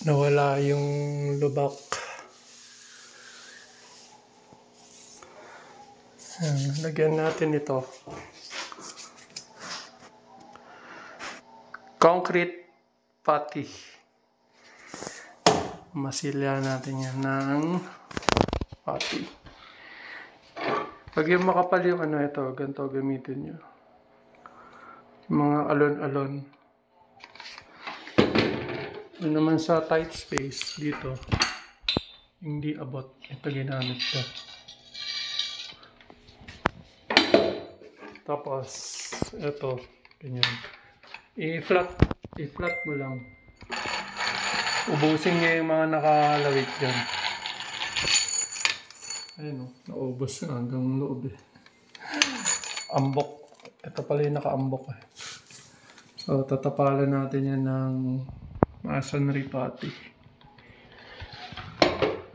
Nawala yung lubak. Lagyan natin ito. Concrete putty. Masilya natin yan ng putty. Pag yung makapal yung ito, ganito gamitin nyo. Yung mga alon-alon. Yun naman sa tight space dito, hindi abot. Ito ginamit ko. Tapos, ito, ganyan. I-flat mo lang. Ubusin niya yung mga nakalawit dyan. Ayun o, naubos na hanggang loob eh. Ambok. Ito pala yung nakaambok eh. So, tatapalan natin yan ng masonry putty.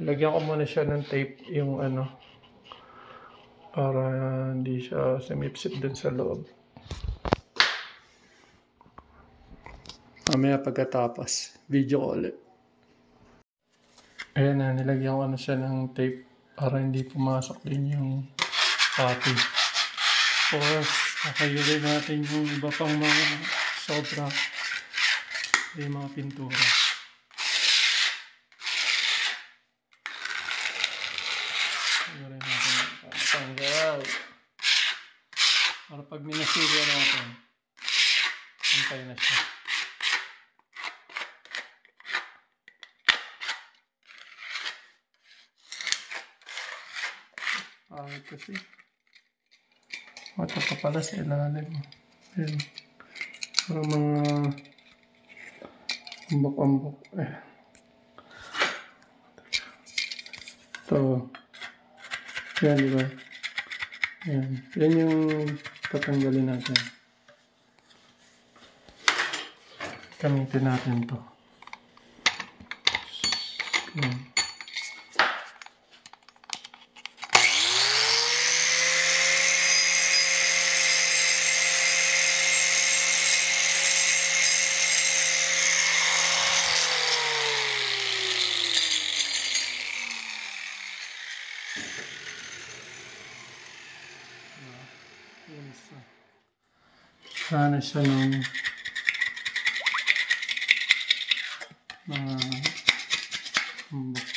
Lagyan ko muna siya ng tape yung para hindi siya sumipsip dun sa loob. Mamaya pagkatapos, video ko ulit. Ayan na, nilagyan ko na siya ng tape para hindi pumasok din yung putty. Tapos, kakayulin natin yung iba pang mga sobra. Yung mga pintura. Kayulin natin tanggal. Para pag minasilya natin, hintay na siya. Pangit kasi. Ito pa pala sa ilalim. Ayan. Parang mga ambok-ambok. Ito. Yan, diba? Yan. Yan yung tatanggalin natin. Gamitin natin to. Yan. Sana siya ng mga ambok.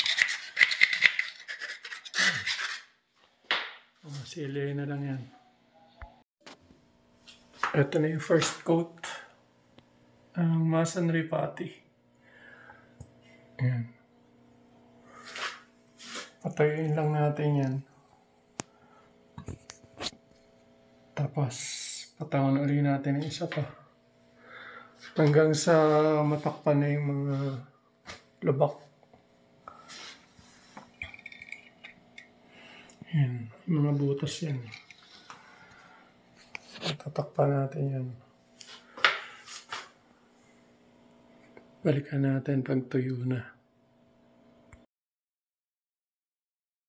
Masilya na lang yan. Ito na yung first coat. Ang masonry putty. Ayan. Patayin lang natin yan. Tapos, patawan ulit natin yung isa pa. Hanggang sa matakpan na yung mga lubak. Yan. Mga butas yan. Tatakpan natin yan. Balikan natin pag tuyo na.